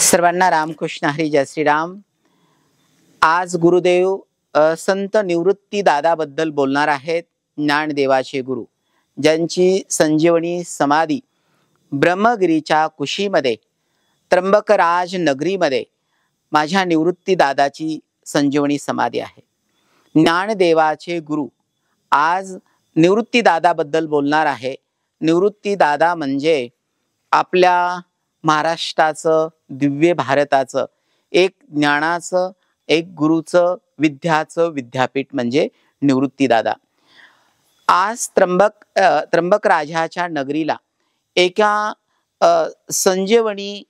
सर्वांना रामकृष्ण हरी, जय श्रीराम। आज गुरुदेव संत निवृत्ती दादाबद्दल बोलणार आहेत। ज्ञानदेवाचे गुरु, ज्यांची संजीवनी समाधी ब्रह्मगिरीच्या कुशीमध्ये, त्र्यंबकराज नगरीमध्ये माझ्या निवृत्ती दादाची संजीवनी समाधी आहे। ज्ञानदेवाचे गुरु आज निवृत्ती दादाबद्दल बोलणार आहे। निवृत्ती दादा म्हणजे आपल्या महाराष्ट्राचं, दिव्य भारताचं एक ज्ञानाचं, एक गुरुचं, विद्याचं विद्यापीठ म्हणजे निवृत्ती दादा। आज त्र्यंबक राजाच्या नगरीला एका संजीवनी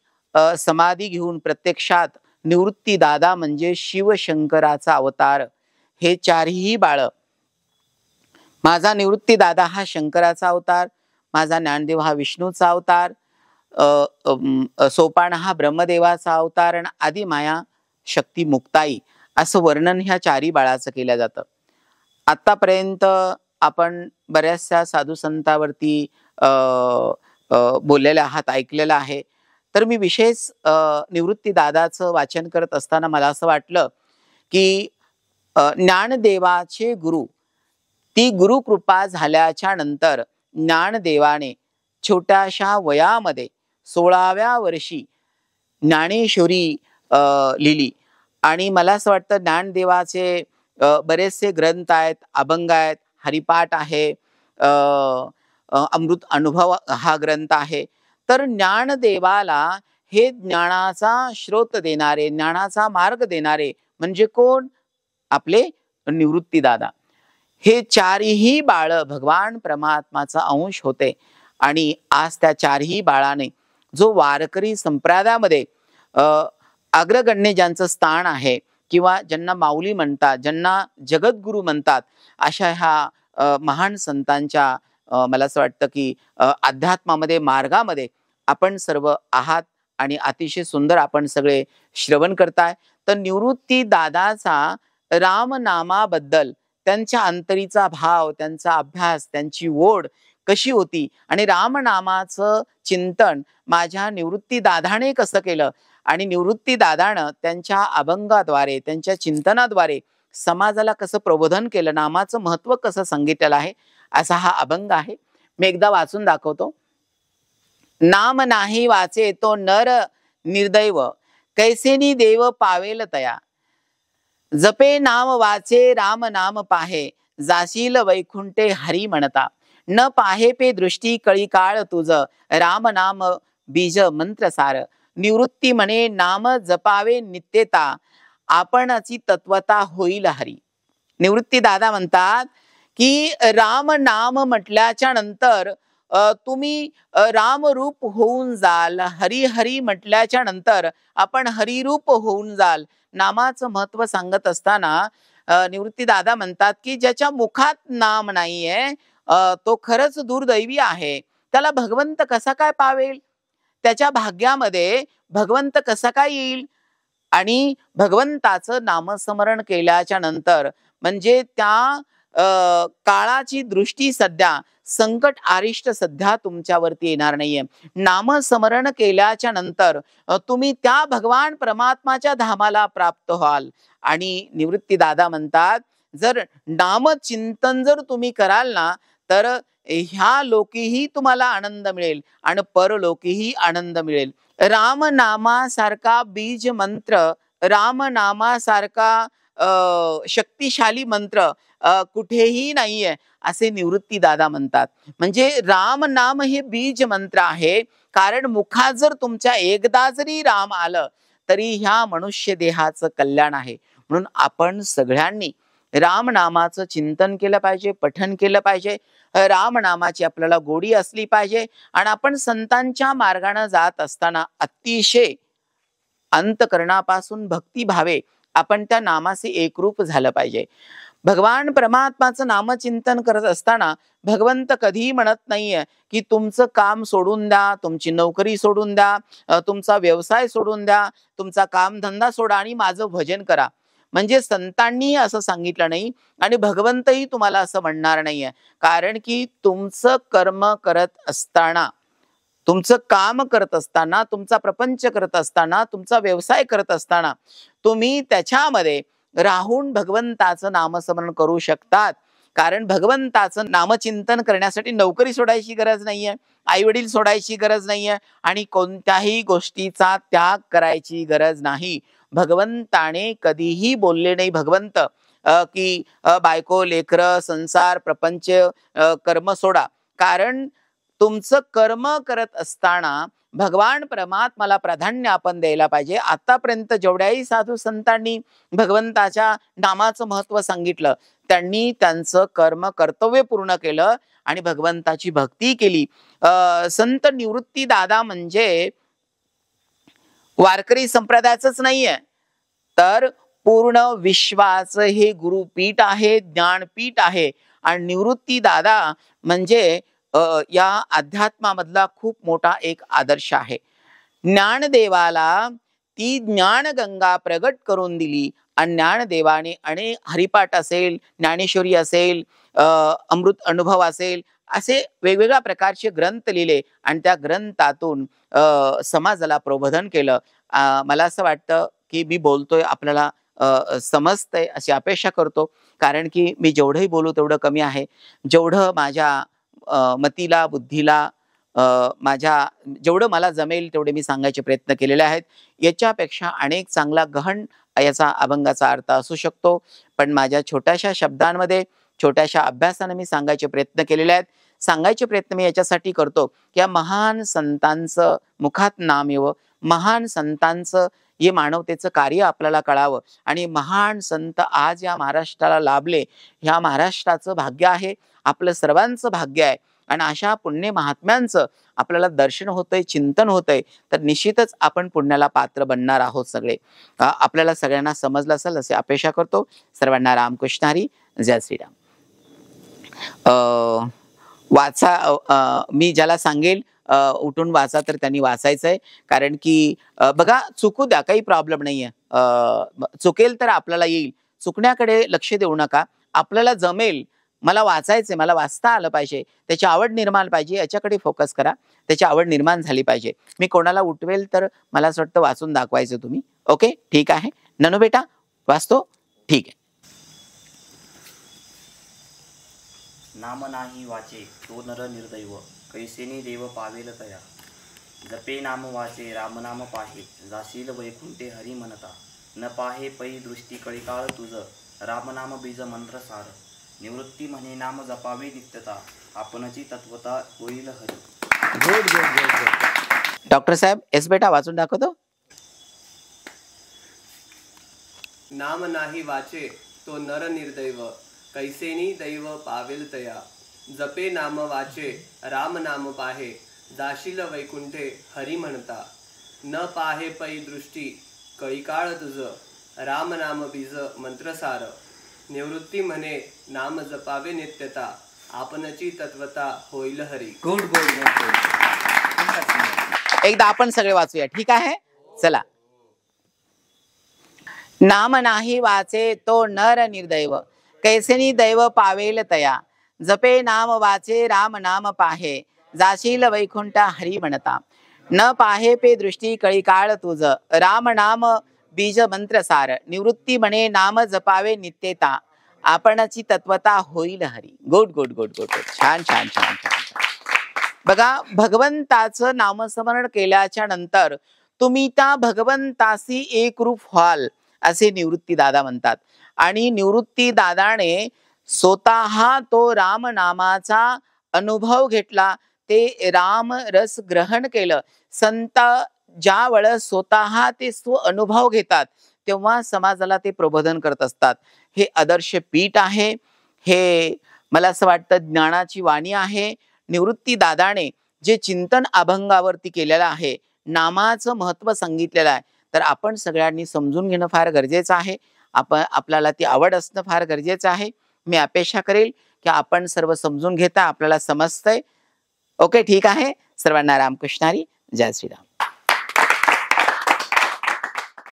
समाधी घेऊन प्रत्यक्षात निवृत्ती दादा म्हणजे शिवशंकराचा अवतार। हे चारही बाळ, माझा निवृत्ती दादा हा शंकराचा अवतार, माझा ज्ञानदेव हा विष्णूचा अवतार, सोपान हा ब्रह्मदेवाचा अवतार आणि आदि माया शक्ती मुक्ताई असं वर्णन ह्या चारी बाळाचं केलं जातं। आतापर्यंत आपण बऱ्याचशा साधू संतांवरती बोललेले आहात, ऐकलेलं आहे। तर मी विशेष निवृत्ती दादाचं वाचन करत असताना मला असं वाटलं की ज्ञानदेवाचे गुरु, ती गुरुकृपा झाल्याच्या नंतर ज्ञानदेवाने छोट्याशा वयामध्ये 16व्या वर्षी ज्ञानेश्वरी लिहिली। आणि मला असं वाटतं ज्ञानदेवाचे बरेचसे ग्रंथ आहेत, अभंग आहेत, हरिपाठ आहे, अमृत अनुभव हा ग्रंथ आहे। तर ज्ञानदेवाला हे ज्ञानाचा स्रोत देणारे, ज्ञानाचा मार्ग देणारे म्हणजे कोण? आपले निवृत्ती दादा। हे चारही बाळ भगवान परमात्माचा अंश होते। आणि आज त्या चारही बाळाने जो वारकरी संप्रदायामध्ये अग्रगण्य ज्यांचं स्थान आहे, किंवा ज्यांना माऊली म्हणतात, ज्यांना जगद्गुरु म्हणतात, अशा ह्या महान संतांच्या मला असं वाटतं की अध्यात्मामध्ये, मार्गामध्ये आपण सर्व आहात आणि अतिशय सुंदर आपण सगळे श्रवण करताय। तर निवृत्ती दादाचा रामनामाबद्दल त्यांच्या अंतरीचा भाव, त्यांचा अभ्यास, त्यांची ओढ कशी होती आणि रामनामाचं चिंतन माझ्या निवृत्ती दादाने कसं केलं आणि निवृत्ती दादानं त्यांच्या अभंगाद्वारे, त्यांच्या चिंतनाद्वारे समाजाला कसं प्रबोधन केलं, नामाचं महत्व कसं सांगितलेलं आहे, असा हा अभंग आहे। मी एकदा वाचून दाखवतो। नाम नाही वाचे तो नर निर्दैव, कैसेनी देव पावेल तया। जपे नाम वाचे राम नाम पाहे, जाशील वैकुंठे हरी म्हणता। न पाहे पे दृष्टी कळी काळ तुझ, राम नाम बीज मंत्र सार। निवृत्ती म्हणे नाम जपावे नित्यता, आपणाची तत्वता होईल हरी। निवृत्ती दादा म्हणतात की राम नाम म्हटल्याच्या नंतर तुम्ही रामरूप होऊन जाल, हरी हरी म्हटल्याच्या नंतर आपण हरिरूप होऊन जाल। नामाचं महत्व सांगत असताना निवृत्ती दादा म्हणतात की ज्याच्या मुखात नाम नाहीये तो खरंच दुर्दैवी आहे। त्याला भगवंत कसा काय पावेल, त्याच्या भाग्यामध्ये भगवंत कसा काय येईल। आणि भगवंताचं नामस्मरण केल्याच्या नंतर म्हणजे त्या काळाची दृष्टी सध्या, संकट आरिष्ट सध्या तुमच्यावरती येणार नाहीये। नामस्मरण केल्याच्या नंतर तुम्ही त्या भगवान परमात्माच्या धामाला प्राप्त व्हाल। आणि निवृत्ती दादा म्हणतात जर नामचिंतन जर तुम्ही कराल ना, तर ह्या लोकीही तुम्हाला आनंद मिळेल आणि परलोकीही आनंद मिळेल। रामनामासारखा बीज मंत्र, रामनामासारखा शक्तिशाली मंत्र कुठेही नाहीये असे निवृत्ती दादा म्हणतात। म्हणजे राम नाम हे बीज मंत्र आहे, कारण मुखात जर तुमच्या एकदा जरी राम आलं तरी ह्या मनुष्य देहाचं कल्याण आहे। म्हणून आपण सगळ्यांनी रामनामाचं चिंतन केलं पाहिजे, पठन केलं पाहिजे। रामनामाची आपल्याला गोडी असली पाहिजे आणि आपण संतांच्या मार्गाने जात असताना अतिशय अंतकरणापासून भक्तिभावे आपण त्या नामाचे एकरूप झालं पाहिजे। भगवान परमात्माचं नामचिंतन करत असताना भगवंत कधीही म्हणत नाहीये की तुमचं काम सोडून द्या, तुमची नोकरी सोडून द्या, तुमचा व्यवसाय सोडून द्या, तुमचा कामधंदा सोडा आणि माझं भजन करा। म्हणजे संतांनी असं सांगितलं नाही आणि भगवंतही तुम्हाला असं म्हणणार नाहीये। कारण की तुमचं कर्म करत असताना तुमचं काम करत असताना, तुमचा प्रपंच करत असताना, तुमचा व्यवसाय करत असताना तुम्ही त्याच्यामध्ये राहून भगवंताचं नामस्मरण करू शकतात. कारण भगवंताचं नामचिंतन करण्यासाठी नोकरी सोडायची गरज नाहीये, आई वडील सोडायची गरज नाहीये आणि कोणत्याही गोष्टीचा त्याग करायची गरज नाही. भगवंताने कधीही बोलले नाही भगवंत की बायको लेकरं संसार प्रपंच कर्म सोडा. कारण तुमचं कर्म करत असताना भगवान परमात्माला प्राधान्य आपण द्यायला पाहिजे. आतापर्यंत जेवढ्याही साधू संतांनी भगवंताच्या नामाचं महत्व सांगितलं, त्यांनी त्यांचं कर्म कर्तव्य पूर्ण केलं आणि भगवंताची भक्ती केली. संत निवृत्ती दादा म्हणजे वारकरी संप्रदायाचंच नाहीये, तर पूर्ण विश्वाचं हे गुरुपीठ आहे, ज्ञानपीठ आहे. आणि निवृत्ती दादा म्हणजे या अध्यात्मामधला खूप मोठा एक आदर्श आहे. ज्ञानदेवाला ती ज्ञानगंगा प्रगट करून दिली आणि ज्ञानदेवाने अनेक हरिपाठ असेल, ज्ञानेश्वरी असेल, अमृत अनुभव असेल, असे वेगवेगळ्या प्रकारचे ग्रंथ लिहिले आणि त्या ग्रंथातून समाजाला प्रबोधन केलं. मला असं वाटतं की मी बोलतोय आपल्याला समजतंय अशी अपेक्षा करतो. कारण की मी जेवढंही बोलू तेवढं कमी आहे. जेवढं माझ्या मतीला बुद्धीला माझ्या जेवढं मला जमेल तेवढे मी सांगायचे प्रयत्न केलेले आहेत. याच्यापेक्षा अनेक चांगला गहन याचा अभंगाचा अर्थ असू शकतो, पण माझ्या छोट्याशा शब्दांमध्ये छोट्याशा अभ्यासाने मी सांगायचे प्रयत्न केलेले आहेत. सांगायचे प्रयत्न मी याच्यासाठी करतो की या महान संतांचं मुखात नाम येवं, महान संतांचं हे मानवतेचं कार्य आपल्याला कळावं आणि महान संत आज या महाराष्ट्राला लाभले. ह्या महाराष्ट्राचं भाग्य आहे, आपलं सर्वांचं भाग्य आहे. आणि अशा पुण्य महात्म्यांचं आपल्याला दर्शन होतंय, चिंतन होतंय, तर निश्चितच आपण पुण्याला पात्र बनणार आहोत सगळे. आपल्याला सगळ्यांना समजलं असेल असे अपेक्षा करतो. सर्वांना रामकृष्ण हरी, जय श्रीराम. वाचा, मी ज्याला सांगेल उठून वाचा तर त्यांनी वाचायचंय. कारण की बघा, चुकू द्या, काही प्रॉब्लेम नाहीये. चुकेल तर आपल्याला येईल, चुकण्याकडे लक्ष देऊ नका. आपल्याला जमेल, मला वाचायचंय, मला वाचता आलं पाहिजे, त्याची आवड निर्माण पाहिजे, याच्याकडे फोकस करा. त्याची आवड निर्माण झाली पाहिजे. मी कोणाला उठवेल तर मला असं वाटतं वाचून दाखवायचं तुम्ही. ओके, ठीक आहे. ननू बेटा वाचतो, ठीक आहे. नाम नाही वाचे तो नर निर्दैव, कैसेनी देव पावेल तया. जपे नाम वाचे राम नाम पाहे, जाशील वैकुंठे हरी म्हणता. न पाहे पै दृष्टी कळिकाळ तुझ, राम नाम बीज मंत्र सार. निवृत्ती म्हणे नाम जपावे नित्यता, आपणची तत्वता होईल Hari. Good good good good. Doctor साहेब एस बेटा वाचून दाखवतो. नाम नाही वाचे तो नर निर्दैव, कैसेनी दैव पावेल तया. जपे नाम वाचे राम नाम पाहे, जाशील वैकुंठे हरी म्हणता. न पाहे पै दृष्टी कळिकाळ तुझ, राम नाम बीज मंत्रसार. निवृत्ती म्हणे नाम जपावे नित्यता, आपणची तत्वता होईल Hari. Good good good good. एकदा आपण सगळे वाचूया, ठीक आहे. चला. नाम नाही वाचे तो नर निर्दैव, कैसेनी दैव पावेल तया. जपे नाम वाचे राम नाम पाहे, जाशील वैकुंठ हरी म्हणता. न पाहे पे दृष्टी कळिकाळ तुझ, राम नाम बीज मंत्र सार. निवृत्ती म्हणे नाम जपावे नित्यता, आपणची तत्वता होईल Hari. Good good good good good. छान छान छान छान छान. बघा, भगवंताचं नामस्मरण केल्याच्या नंतर तुम्ही त्या भगवंताशी एकरूप व्हाल असे निवृत्ती दादा म्हणतात. आणि निवृत्ती दादाने स्वतः तो राम नामाचा अनुभव घेतला, ते राम रस ग्रहण केलं. संत ज्या वेळेस स्वतः ते अनुभव घेतात तेव्हा समाजाला ते प्रबोधन करत असतात. हे आदर्श पीठ आहे. हे मला असं वाटतं ज्ञानाची वाणी आहे. निवृत्ती दादाने जे चिंतन अभंगावरती केलेलं आहे, नामाचं महत्व सांगितलेलं आहे, तर आपण सगळ्यांनी समजून घेणं फार गरजेचं आहे. आपल्याला ती आवड असणं फार गरजेचं आहे. मी अपेक्षा करेल की आपण सर्व समजून घेता, आपल्याला समजतंय. ओके, ठीक आहे. सर्वांना रामकृष्ण हरी, जय श्रीराम.